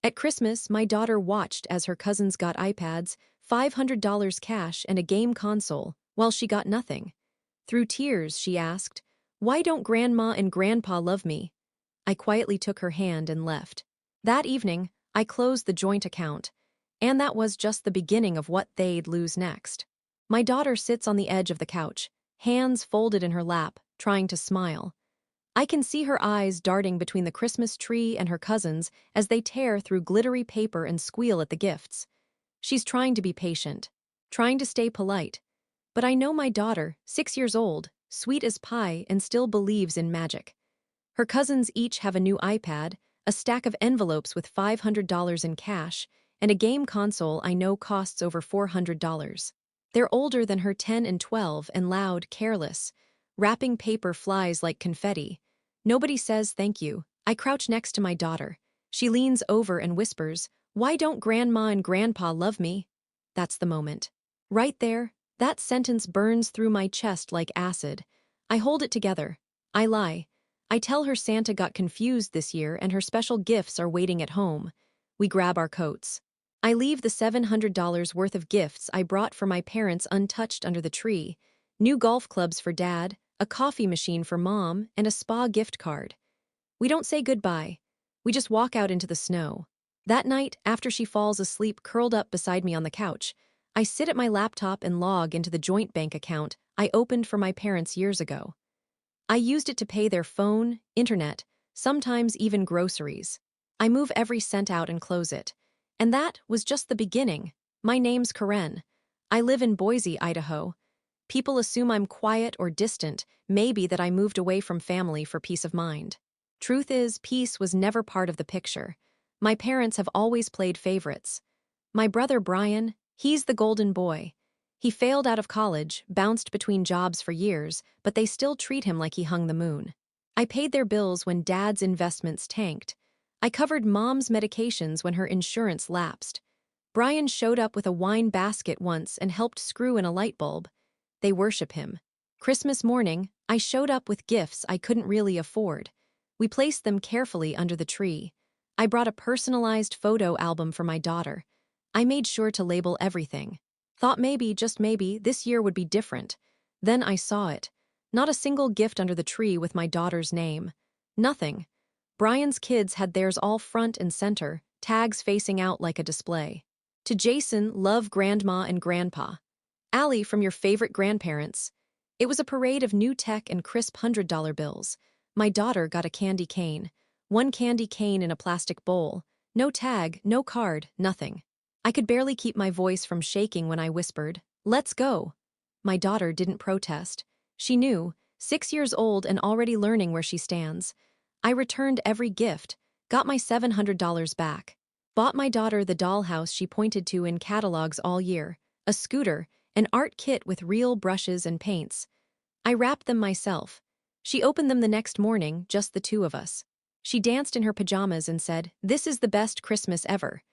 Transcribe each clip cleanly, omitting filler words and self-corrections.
At Christmas, my daughter watched as her cousins got iPads, $500 cash, and a game console, while she got nothing. Through tears, she asked, "Why don't Grandma and Grandpa love me?" I quietly took her hand and left. That evening, I closed the joint account, and that was just the beginning of what they'd lose next. My daughter sits on the edge of the couch, hands folded in her lap, trying to smile. I can see her eyes darting between the Christmas tree and her cousins as they tear through glittery paper and squeal at the gifts. She's trying to be patient, trying to stay polite. But I know my daughter, 6 years old, sweet as pie, and still believes in magic. Her cousins each have a new iPad, a stack of envelopes with $500 in cash, and a game console I know costs over $400. They're older than her 10 and 12 and loud, careless. Wrapping paper flies like confetti. Nobody says thank you. I crouch next to my daughter. She leans over and whispers, "Why don't Grandma and Grandpa love me?" That's the moment. Right there, that sentence burns through my chest like acid. I hold it together. I lie. I tell her Santa got confused this year and her special gifts are waiting at home. We grab our coats. I leave the $700 worth of gifts I brought for my parents untouched under the tree. New golf clubs for Dad, a coffee machine for Mom, and a spa gift card. We don't say goodbye. We just walk out into the snow. That night, after she falls asleep curled up beside me on the couch, I sit at my laptop and log into the joint bank account I opened for my parents years ago. I used it to pay their phone, internet, sometimes even groceries. I move every cent out and close it. And that was just the beginning. My name's Karen. I live in Boise, Idaho. People assume I'm quiet or distant, maybe that I moved away from family for peace of mind. Truth is, peace was never part of the picture. My parents have always played favorites. My brother Brian, he's the golden boy. He failed out of college, bounced between jobs for years, but they still treat him like he hung the moon. I paid their bills when Dad's investments tanked. I covered Mom's medications when her insurance lapsed. Brian showed up with a wine basket once and helped screw in a light bulb. They worship him. Christmas morning, I showed up with gifts I couldn't really afford. We placed them carefully under the tree. I brought a personalized photo album for my daughter. I made sure to label everything. Thought maybe, just maybe, this year would be different. Then I saw it. Not a single gift under the tree with my daughter's name. Nothing. Brian's kids had theirs all front and center, tags facing out like a display. To Jason, love Grandma and Grandpa. Allie, from your favorite grandparents. It was a parade of new tech and crisp $100 bills. My daughter got a candy cane. One candy cane in a plastic bowl. No tag, no card, nothing. I could barely keep my voice from shaking when I whispered, "Let's go." My daughter didn't protest. She knew, 6 years old and already learning where she stands. I returned every gift, got my $700 back. Bought my daughter the dollhouse she pointed to in catalogs all year, a scooter, an art kit with real brushes and paints. I wrapped them myself. She opened them the next morning, just the two of us. She danced in her pajamas and said, "This is the best Christmas ever."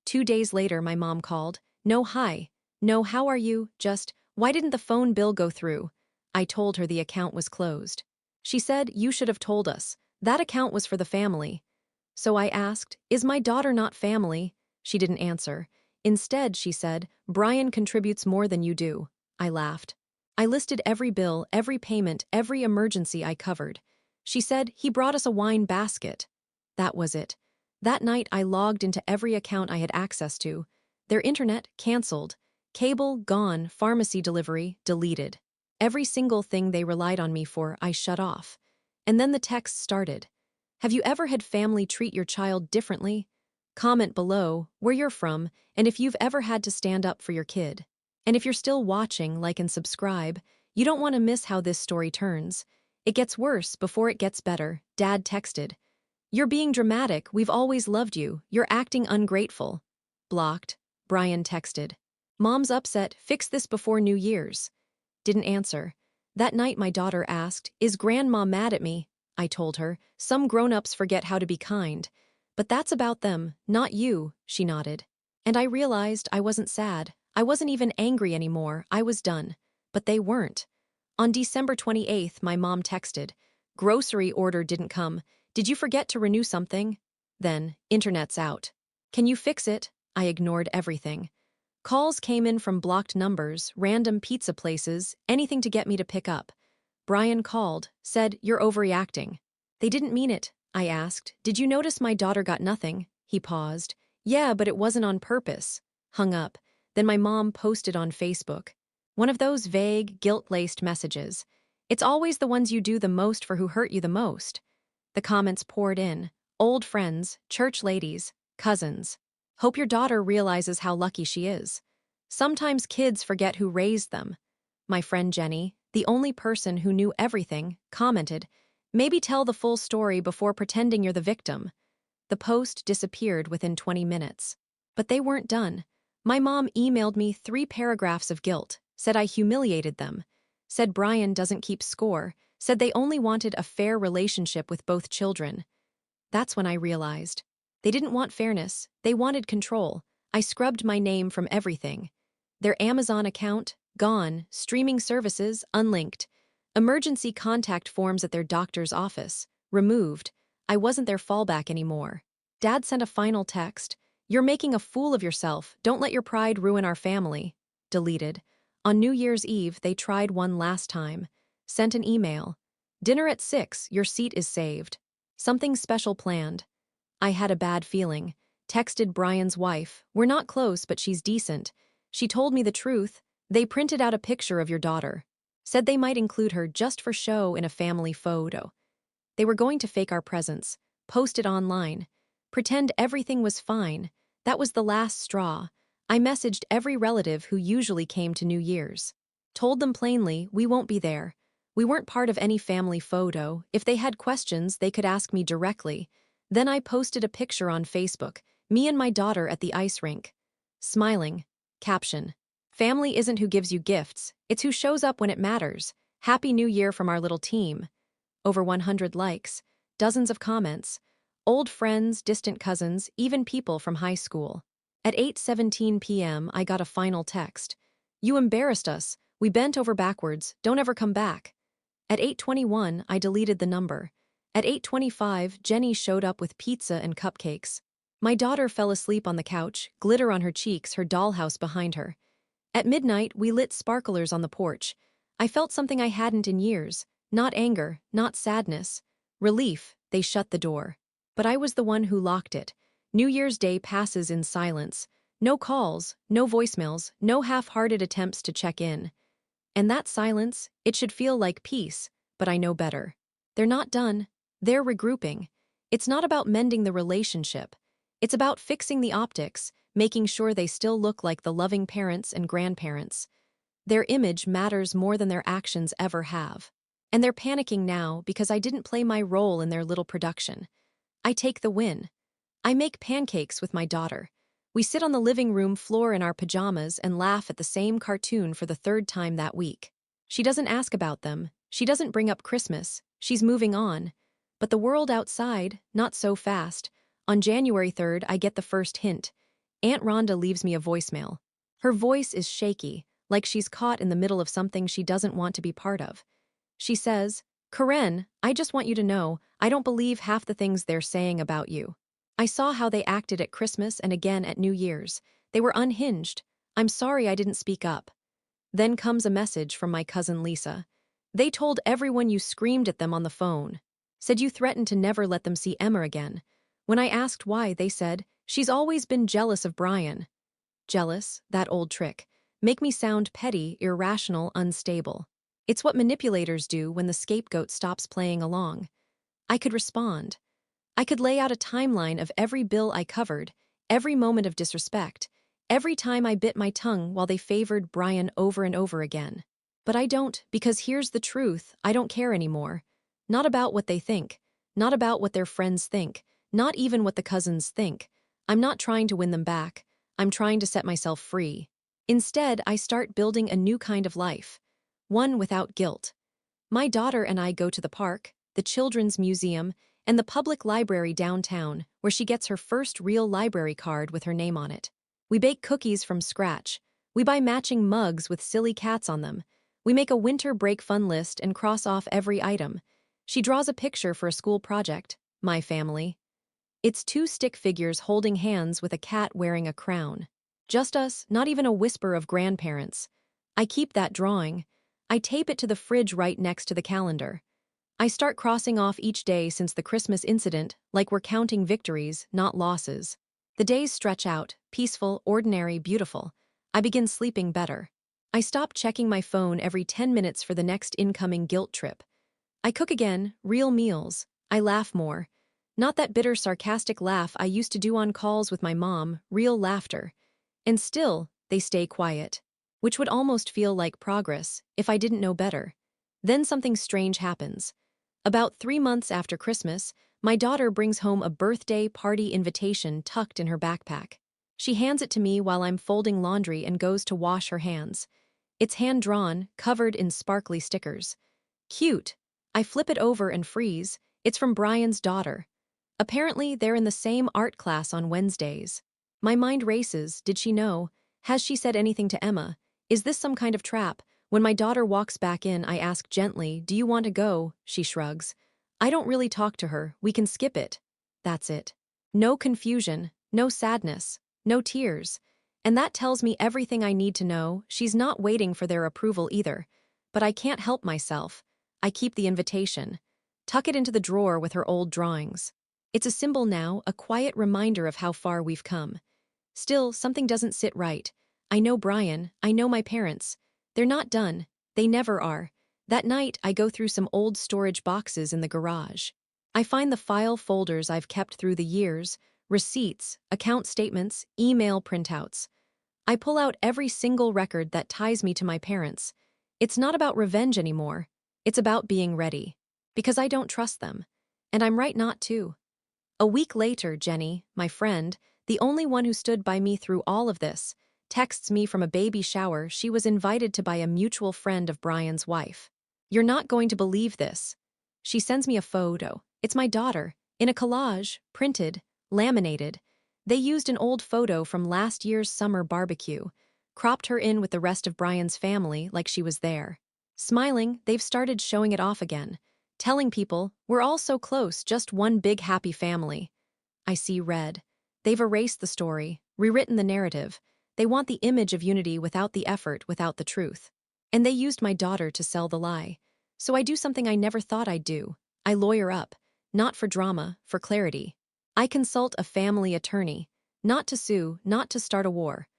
2 days later, my mom called. No hi. No how are you, just, why didn't the phone bill go through? I told her the account was closed. She said, "You should have told us. That account was for the family." So I asked, "Is my daughter not family?" She didn't answer. Instead, she said, "Brian contributes more than you do." I laughed. I listed every bill, every payment, every emergency I covered. She said, "He brought us a wine basket." That was it. That night, I logged into every account I had access to. Their internet, canceled. Cable, gone. Pharmacy delivery, deleted. Every single thing they relied on me for, I shut off. And then the texts started. Have you ever had family treat your child differently? Comment below where you're from and if you've ever had to stand up for your kid. And if you're still watching, like and subscribe. You don't want to miss how this story turns. It gets worse before it gets better, Dad texted. "You're being dramatic, we've always loved you, you're acting ungrateful." Blocked, Brian texted. "Mom's upset, fix this before New Year's." Didn't answer. That night my daughter asked, "Is Grandma mad at me?" I told her, "Some grown-ups forget how to be kind. But that's about them, not you," she nodded. And I realized I wasn't sad. I wasn't even angry anymore, I was done. But they weren't. On December 28th, my mom texted, "Grocery order didn't come. Did you forget to renew something?" Then, "Internet's out." Can you fix it? I ignored everything. Calls came in from blocked numbers, random pizza places, anything to get me to pick up. Brian called, said, "You're overreacting." "They didn't mean it," I asked. "Did you notice my daughter got nothing?" He paused. "Yeah, but it wasn't on purpose." Hung up. Then my mom posted on Facebook. One of those vague, guilt-laced messages. It's always the ones you do the most for who hurt you the most. The comments poured in. Old friends, church ladies, cousins. "Hope your daughter realizes how lucky she is. Sometimes kids forget who raised them." My friend Jenny, the only person who knew everything, commented, "Maybe tell the full story before pretending you're the victim." The post disappeared within 20 minutes. But they weren't done. My mom emailed me 3 paragraphs of guilt, said I humiliated them, said Brian doesn't keep score, said they only wanted a fair relationship with both children. That's when I realized. They didn't want fairness, they wanted control. I scrubbed my name from everything. Their Amazon account, gone, streaming services, unlinked. Emergency contact forms at their doctor's office, removed. I wasn't their fallback anymore. Dad sent a final text. "You're making a fool of yourself, don't let your pride ruin our family." Deleted. On New Year's Eve, they tried one last time. Sent an email. "Dinner at 6, your seat is saved." Something special planned. I had a bad feeling. Texted Brian's wife. "We're not close, but she's decent. She told me the truth. They printed out a picture of your daughter. Said they might include her just for show in a family photo. They were going to fake our presence, post it online, pretend everything was fine. That was the last straw. I messaged every relative who usually came to New Year's. Told them plainly, we won't be there. We weren't part of any family photo. If they had questions, they could ask me directly. Then I posted a picture on Facebook, me and my daughter at the ice rink. Smiling. Caption. "Family isn't who gives you gifts, it's who shows up when it matters. Happy New Year from our little team." Over 100 likes, dozens of comments. Old friends, distant cousins, even people from high school. At 8:17 p.m., I got a final text. "You embarrassed us. We bent over backwards. Don't ever come back." At 8:21, I deleted the number. At 8:25, Jenny showed up with pizza and cupcakes. My daughter fell asleep on the couch, glitter on her cheeks, her dollhouse behind her. At midnight, we lit sparklers on the porch. I felt something I hadn't in years. Not anger, not sadness. Relief. They shut the door. But I was the one who locked it. New Year's Day passes in silence. No calls, no voicemails, no half-hearted attempts to check in. And that silence, it should feel like peace, but I know better. They're not done. They're regrouping. It's not about mending the relationship. It's about fixing the optics, making sure they still look like the loving parents and grandparents. Their image matters more than their actions ever have. And they're panicking now because I didn't play my role in their little production. I take the win. I make pancakes with my daughter. We sit on the living room floor in our pajamas and laugh at the same cartoon for the 3rd time that week. She doesn't ask about them. She doesn't bring up Christmas. She's moving on. But the world outside, not so fast. On January 3rd, I get the first hint. Aunt Rhonda leaves me a voicemail. Her voice is shaky, like she's caught in the middle of something she doesn't want to be part of. She says, "Karen, I just want you to know, I don't believe half the things they're saying about you. I saw how they acted at Christmas and again at New Year's. They were unhinged. I'm sorry I didn't speak up." Then comes a message from my cousin Lisa. "They told everyone you screamed at them on the phone. Said you threatened to never let them see Emma again. When I asked why, they said, she's always been jealous of Brian." Jealous, that old trick. Make me sound petty, irrational, unstable. It's what manipulators do when the scapegoat stops playing along. I could respond. I could lay out a timeline of every bill I covered, every moment of disrespect, every time I bit my tongue while they favored Brian over and over again. But I don't, because here's the truth, I don't care anymore. Not about what they think, not about what their friends think, not even what the cousins think. I'm not trying to win them back. I'm trying to set myself free. Instead, I start building a new kind of life. One without guilt. My daughter and I go to the park, the children's museum, and the public library downtown, where she gets her first real library card with her name on it. We bake cookies from scratch. We buy matching mugs with silly cats on them. We make a winter break fun list and cross off every item. She draws a picture for a school project, my family. It's two stick figures holding hands with a cat wearing a crown. Just us, not even a whisper of grandparents. I keep that drawing. I tape it to the fridge right next to the calendar. I start crossing off each day since the Christmas incident, like we're counting victories, not losses. The days stretch out, peaceful, ordinary, beautiful. I begin sleeping better. I stop checking my phone every 10 minutes for the next incoming guilt trip. I cook again, real meals. I laugh more. Not that bitter, sarcastic laugh I used to do on calls with my mom, real laughter. And still, they stay quiet. Which would almost feel like progress, if I didn't know better. Then something strange happens. About 3 months after Christmas, my daughter brings home a birthday party invitation tucked in her backpack. She hands it to me while I'm folding laundry and goes to wash her hands. It's hand-drawn, covered in sparkly stickers. Cute. I flip it over and freeze. It's from Brian's daughter. Apparently, they're in the same art class on Wednesdays. My mind races. Did she know? Has she said anything to Emma? Is this some kind of trap? When my daughter walks back in, I ask gently, "Do you want to go?" She shrugs. I don't really talk to her. We can skip it. That's it. No confusion, no sadness, no tears. And that tells me everything I need to know. She's not waiting for their approval either. But I can't help myself. I keep the invitation. Tuck it into the drawer with her old drawings. It's a symbol now, a quiet reminder of how far we've come. Still, something doesn't sit right. I know Brian, I know my parents. They're not done. They never are. That night, I go through some old storage boxes in the garage. I find the file folders I've kept through the years, receipts, account statements, email printouts. I pull out every single record that ties me to my parents. It's not about revenge anymore. It's about being ready. Because I don't trust them. And I'm right not to. A week later, Jenny, my friend, the only one who stood by me through all of this, texts me from a baby shower she was invited to by a mutual friend of Brian's wife. "You're not going to believe this." She sends me a photo. It's my daughter, in a collage, printed, laminated. They used an old photo from last year's summer barbecue, cropped her in with the rest of Brian's family like she was there. Smiling, they've started showing it off again, telling people, "We're all so close, just one big happy family." I see red. They've erased the story, rewritten the narrative. They want the image of unity without the effort, without the truth. And they used my daughter to sell the lie. So I do something I never thought I'd do. I lawyer up. Not for drama, for clarity. I consult a family attorney. Not to sue, not to start a war.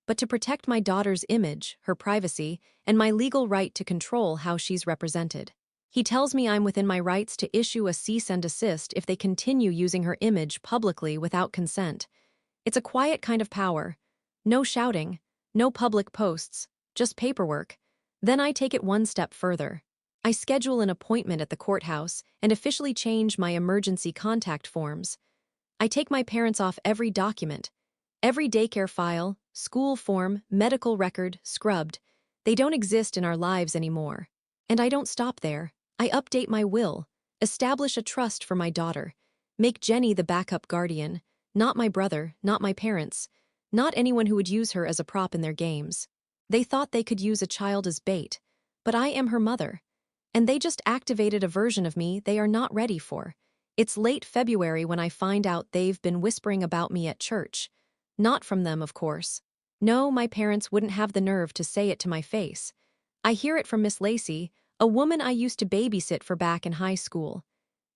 But to protect my daughter's image, her privacy, and my legal right to control how she's represented. He tells me I'm within my rights to issue a cease and desist if they continue using her image publicly without consent. It's a quiet kind of power. No shouting, no public posts, just paperwork. Then I take it one step further. I schedule an appointment at the courthouse and officially change my emergency contact forms. I take my parents off every document. Every daycare file, school form, medical record, scrubbed. They don't exist in our lives anymore. And I don't stop there. I update my will, establish a trust for my daughter, make Jenny the backup guardian, not my brother, not my parents, not anyone who would use her as a prop in their games. They thought they could use a child as bait, but I am her mother. And they just activated a version of me they are not ready for. It's late February when I find out they've been whispering about me at church. Not from them, of course. No, my parents wouldn't have the nerve to say it to my face. I hear it from Miss Lacey, a woman I used to babysit for back in high school.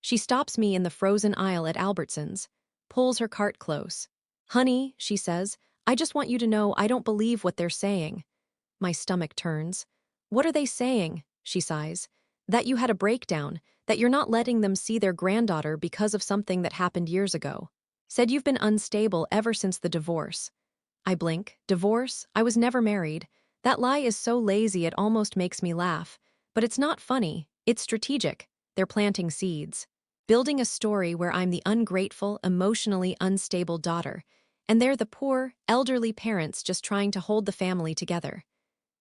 She stops me in the frozen aisle at Albertsons, pulls her cart close. "Honey," she says, "I just want you to know I don't believe what they're saying." My stomach turns. "What are they saying?" She sighs. "That you had a breakdown, that you're not letting them see their granddaughter because of something that happened years ago. Said you've been unstable ever since the divorce." I blink. Divorce? I was never married. That lie is so lazy it almost makes me laugh. But it's not funny. It's strategic. They're planting seeds. Building a story where I'm the ungrateful, emotionally unstable daughter, and they're the poor, elderly parents just trying to hold the family together.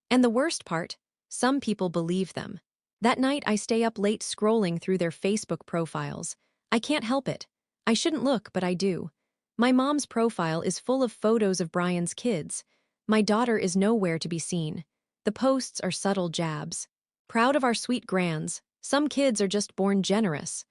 And the worst part, some people believe them. That night I stay up late scrolling through their Facebook profiles. I can't help it. I shouldn't look, but I do. My mom's profile is full of photos of Brian's kids. My daughter is nowhere to be seen. The posts are subtle jabs. Proud of our sweet grands, some kids are just born generous.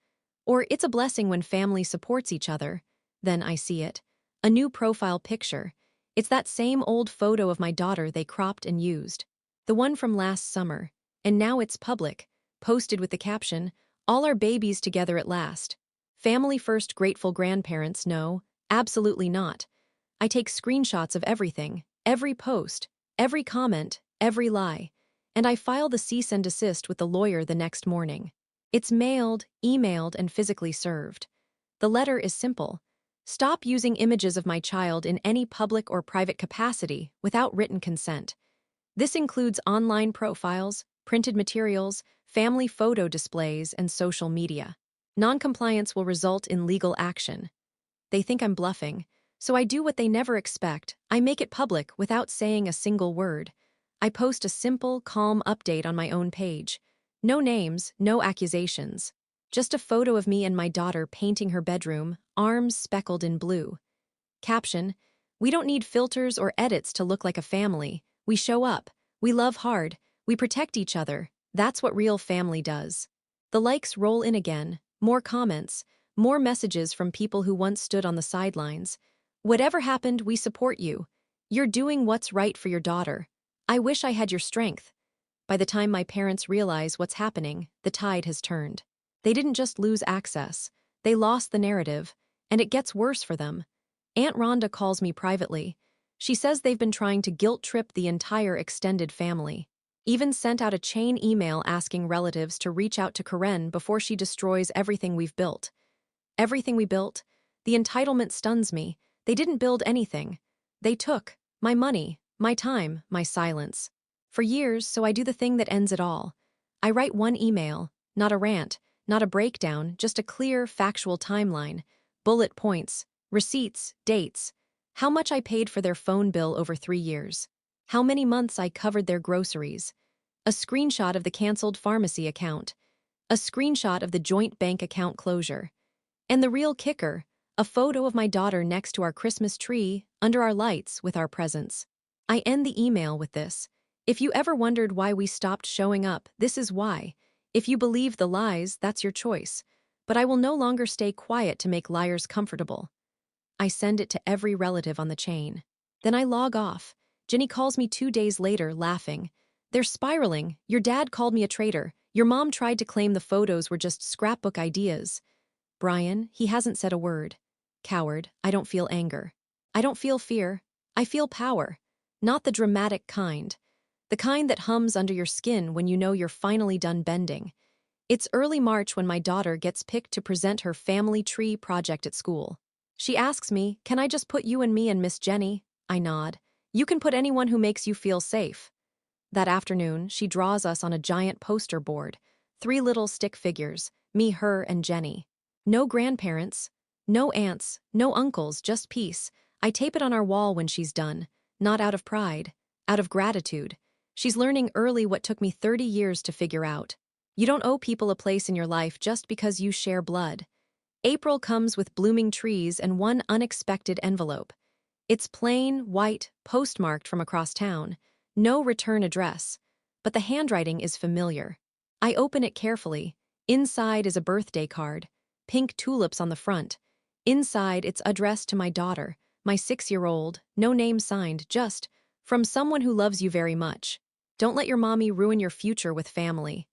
Or it's a blessing when family supports each other. Then I see it. A new profile picture. It's that same old photo of my daughter they cropped and used. The one from last summer. And now it's public, posted with the caption, "All our babies together at last." Family first grateful grandparents, no, absolutely not. I take screenshots of everything, every post, every comment, every lie. And I file the cease and desist with the lawyer the next morning. It's mailed, emailed, and physically served. The letter is simple. Stop using images of my child in any public or private capacity without written consent. This includes online profiles, printed materials, family photo displays, and social media. Noncompliance will result in legal action. They think I'm bluffing, so I do what they never expect. I make it public without saying a single word. I post a simple, calm update on my own page. No names, no accusations. Just a photo of me and my daughter painting her bedroom, arms speckled in blue. Caption: "We don't need filters or edits to look like a family. We show up. We love hard. We protect each other. That's what real family does." The likes roll in again, more comments, more messages from people who once stood on the sidelines. "Whatever happened, we support you. You're doing what's right for your daughter. I wish I had your strength." By the time my parents realize what's happening, the tide has turned. They didn't just lose access, they lost the narrative, and it gets worse for them. Aunt Rhonda calls me privately. She says they've been trying to guilt-trip the entire extended family. Even sent out a chain email asking relatives to reach out to Karen before she destroys everything we've built. Everything we built? The entitlement stuns me. They didn't build anything. They took my money, my time, my silence. For years, so I do the thing that ends it all. I write one email, not a rant, not a breakdown, just a clear, factual timeline, bullet points, receipts, dates, how much I paid for their phone bill over 3 years, how many months I covered their groceries, a screenshot of the canceled pharmacy account, a screenshot of the joint bank account closure, and the real kicker, a photo of my daughter next to our Christmas tree, under our lights with our presents. I end the email with this: "If you ever wondered why we stopped showing up, this is why. If you believe the lies, that's your choice. But I will no longer stay quiet to make liars comfortable." I send it to every relative on the chain. Then I log off. Jenny calls me 2 days later, laughing. "They're spiraling. Your dad called me a traitor. Your mom tried to claim the photos were just scrapbook ideas." Brian, he hasn't said a word. Coward, I don't feel anger. I don't feel fear. I feel power. Not the dramatic kind. The kind that hums under your skin when you know you're finally done bending. It's early March when my daughter gets picked to present her family tree project at school. She asks me, "Can I just put you and me and Miss Jenny?" I nod. "You can put anyone who makes you feel safe." That afternoon, she draws us on a giant poster board. 3 little stick figures, me, her, and Jenny. No grandparents, no aunts, no uncles, just peace. I tape it on our wall when she's done, not out of pride, out of gratitude. She's learning early what took me 30 years to figure out. You don't owe people a place in your life just because you share blood. April comes with blooming trees and one unexpected envelope. It's plain, white, postmarked from across town. No return address. But the handwriting is familiar. I open it carefully. Inside is a birthday card. Pink tulips on the front. Inside, it's addressed to my daughter, my 6-year-old, no name signed, just, "From someone who loves you very much. Don't let your mommy ruin your future with family."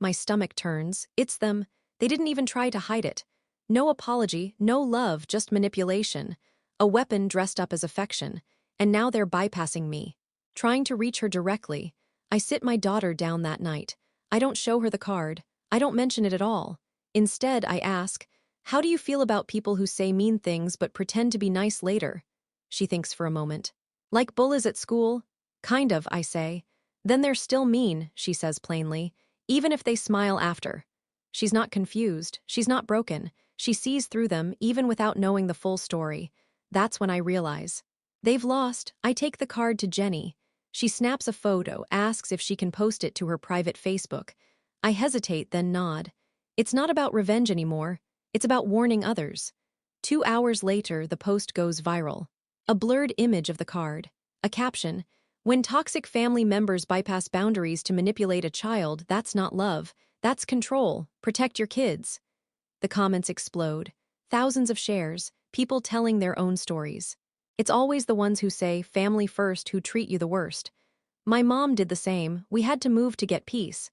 My stomach turns. It's them. They didn't even try to hide it. No apology, no love, just manipulation. A weapon dressed up as affection. And now they're bypassing me. Trying to reach her directly. I sit my daughter down that night. I don't show her the card. I don't mention it at all. Instead, I ask, "How do you feel about people who say mean things but pretend to be nice later?" She thinks for a moment. "Like bullies at school?" "Kind of," I say. "Then they're still mean," she says plainly, "even if they smile after." She's not confused. She's not broken. She sees through them, even without knowing the full story. That's when I realize. They've lost. I take the card to Jenny. She snaps a photo, asks if she can post it to her private Facebook. I hesitate, then nod. It's not about revenge anymore. It's about warning others. 2 hours later, the post goes viral. A blurred image of the card. A caption: "When toxic family members bypass boundaries to manipulate a child, that's not love. That's control. Protect your kids." The comments explode. Thousands of shares. people telling their own stories. It's always the ones who say family first who treat you the worst. My mom did the same. We had to move to get peace.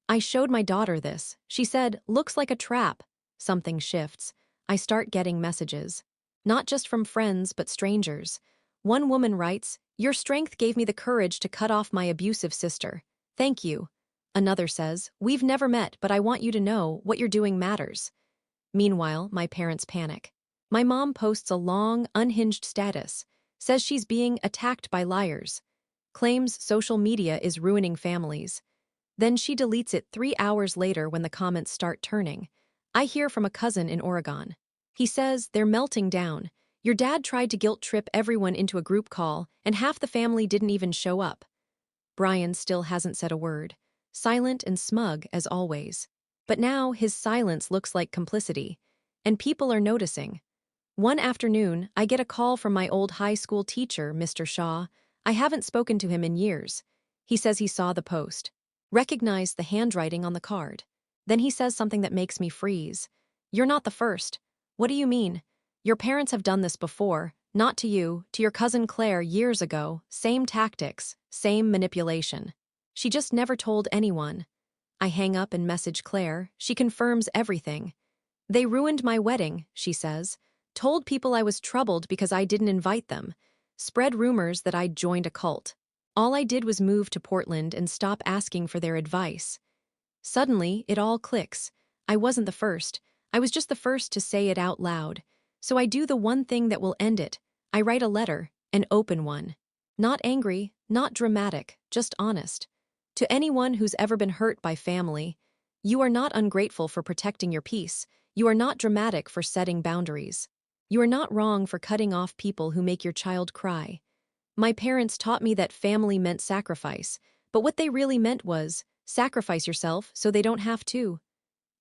I showed my daughter this. She said, "Looks like a trap." Something shifts. I start getting messages. Not just from friends, but strangers. One woman writes, "Your strength gave me the courage to cut off my abusive sister. Thank you." Another says, "We've never met, but I want you to know what you're doing matters." Meanwhile, my parents panic. My mom posts a long, unhinged status, says she's being attacked by liars, claims social media is ruining families. Then she deletes it 3 hours later when the comments start turning. I hear from a cousin in Oregon. He says, "They're melting down. Your dad tried to guilt trip everyone into a group call, and half the family didn't even show up." Brian still hasn't said a word, silent and smug as always. But now his silence looks like complicity, and people are noticing. One afternoon, I get a call from my old high school teacher, Mr. Shaw. I haven't spoken to him in years. He says he saw the post, recognized the handwriting on the card. Then he says something that makes me freeze. "You're not the first." "What do you mean?" "Your parents have done this before, not to you, to your cousin Claire years ago, same tactics, same manipulation. She just never told anyone." I hang up and message Claire. She confirms everything. "They ruined my wedding," she says. "Told people I was troubled because I didn't invite them. Spread rumors that I'd joined a cult. All I did was move to Portland and stop asking for their advice." Suddenly, it all clicks. I wasn't the first. I was just the first to say it out loud. So I do the one thing that will end it. I write a letter, an open one. Not angry, not dramatic, just honest. To anyone who's ever been hurt by family, you are not ungrateful for protecting your peace. You are not dramatic for setting boundaries. You are not wrong for cutting off people who make your child cry. My parents taught me that family meant sacrifice, but what they really meant was, sacrifice yourself so they don't have to.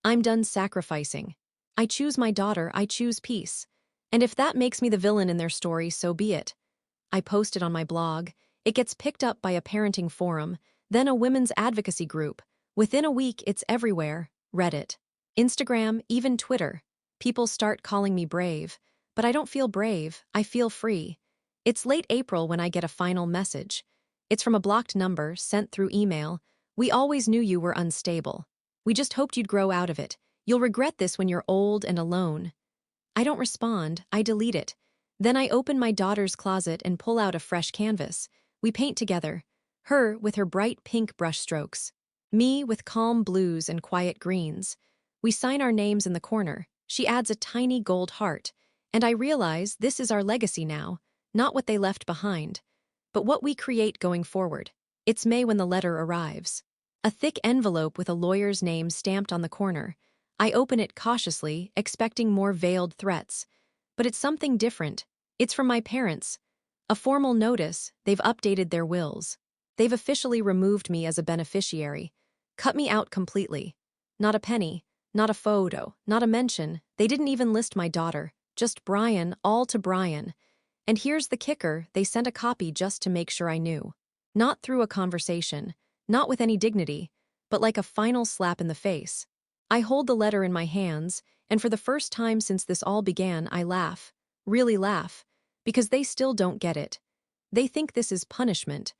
I'm done sacrificing. I choose my daughter, I choose peace. And if that makes me the villain in their story, so be it. I post it on my blog. It gets picked up by a parenting forum, then a women's advocacy group. Within a week, it's everywhere. Reddit, Instagram, even Twitter. People start calling me brave. But I don't feel brave, I feel free. It's late April when I get a final message. It's from a blocked number, sent through email. "We always knew you were unstable. We just hoped you'd grow out of it. You'll regret this when you're old and alone." I don't respond, I delete it. Then I open my daughter's closet and pull out a fresh canvas. We paint together. Her with her bright pink brushstrokes. Me with calm blues and quiet greens. We sign our names in the corner. She adds a tiny gold heart. And I realize this is our legacy now, not what they left behind, but what we create going forward. It's May when the letter arrives. A thick envelope with a lawyer's name stamped on the corner. I open it cautiously, expecting more veiled threats. But it's something different. It's from my parents. A formal notice, they've updated their wills. They've officially removed me as a beneficiary. Cut me out completely. Not a penny, not a photo, not a mention. They didn't even list my daughter. Just Brian, all to Brian. And here's the kicker, they sent a copy just to make sure I knew. Not through a conversation, not with any dignity, but like a final slap in the face. I hold the letter in my hands, and for the first time since this all began, I laugh. Really laugh. Because they still don't get it. They think this is punishment.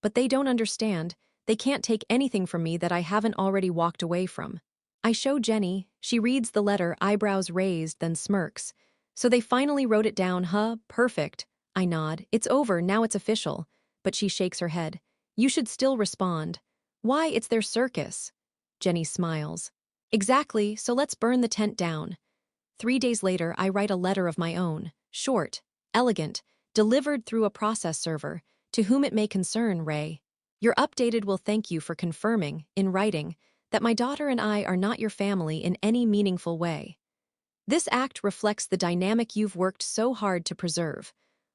But they don't understand. They can't take anything from me that I haven't already walked away from. I show Jenny. She reads the letter, eyebrows raised, then smirks. "So they finally wrote it down, huh? Perfect." I nod. "It's over, now it's official." But she shakes her head. "You should still respond." "Why, it's their circus." Jenny smiles. "Exactly, so let's burn the tent down." 3 days later, I write a letter of my own. Short, elegant, delivered through a process server. "To whom it may concern, Ray. Your updated will thank you for confirming, in writing, that my daughter and I are not your family in any meaningful way. This act reflects the dynamic you've worked so hard to preserve,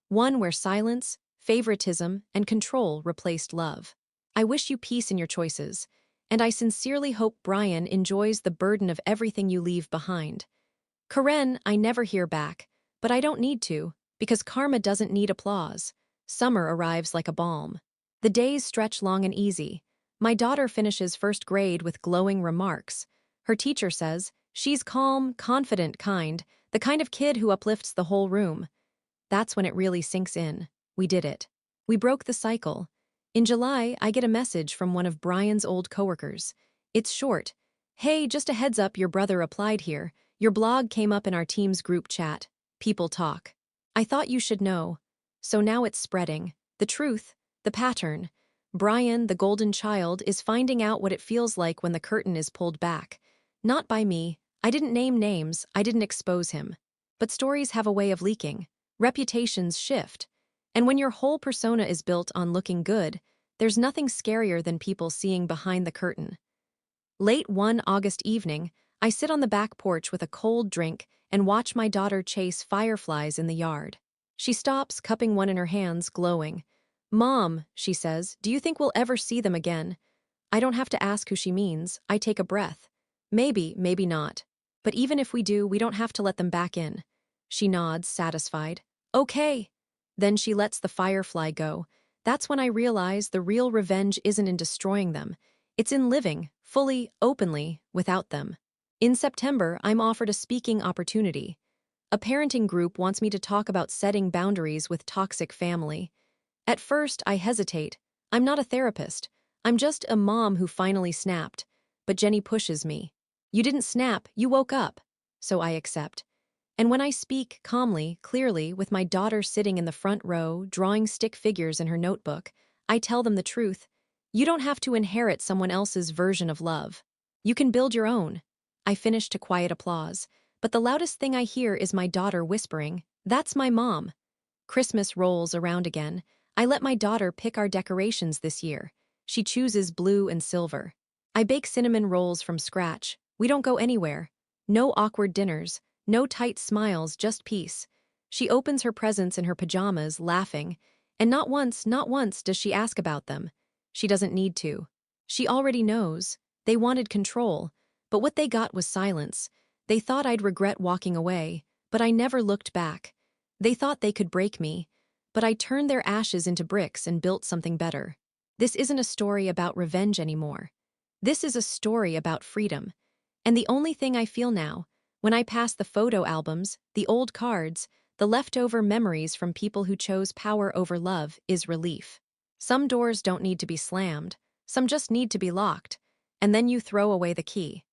one where silence, favoritism, and control replaced love. I wish you peace in your choices, and I sincerely hope Brian enjoys the burden of everything you leave behind. Karen, I never hear back, but I don't need to, because karma doesn't need applause. Summer arrives like a balm. The days stretch long and easy. My daughter finishes first grade with glowing remarks. Her teacher says, "She's calm, confident, kind, The kind of kid who uplifts the whole room. That's when it really sinks in. We did it. We broke the cycle. In July, I get a message from one of Brian's old coworkers. It's short. Hey, just a heads up, your brother applied here. Your blog came up in our team's group chat. People talk. I thought you should know. So now it's spreading. The truth, the pattern. Brian, the golden child, is finding out what it feels like when the curtain is pulled back. Not by me. I didn't name names. I didn't expose him. But stories have a way of leaking. Reputations shift. And when your whole persona is built on looking good, there's nothing scarier than people seeing behind the curtain. Late one August evening, I sit on the back porch with a cold drink and watch my daughter chase fireflies in the yard. She stops, cupping one in her hands, glowing. "Mom," she says, "do you think we'll ever see them again?" I don't have to ask who she means. I take a breath. Maybe, maybe not. But even if we do, we don't have to let them back in. She nods, satisfied. Okay. Then she lets the firefly go. That's when I realize the real revenge isn't in destroying them. It's in living, fully, openly, without them. In September, I'm offered a speaking opportunity. A parenting group wants me to talk about setting boundaries with toxic family. At first, I hesitate. I'm not a therapist. I'm just a mom who finally snapped. But Jenny pushes me. You didn't snap, you woke up. So I accept. And when I speak calmly, clearly, with my daughter sitting in the front row, drawing stick figures in her notebook, I tell them the truth. You don't have to inherit someone else's version of love. You can build your own. I finish to quiet applause, but the loudest thing I hear is my daughter whispering, "That's my mom." Christmas rolls around again. I let my daughter pick our decorations this year. She chooses blue and silver. I bake cinnamon rolls from scratch. We don't go anywhere. No awkward dinners. No tight smiles, just peace. She opens her presents in her pajamas, laughing, and not once does she ask about them. She doesn't need to. She already knows. They wanted control, but what they got was silence. They thought I'd regret walking away, but I never looked back. They thought they could break me, but I turned their ashes into bricks and built something better. This isn't a story about revenge anymore. This is a story about freedom. And the only thing I feel now, when I pass the photo albums, the old cards, the leftover memories from people who chose power over love, is relief. Some doors don't need to be slammed, some just need to be locked, and then you throw away the key.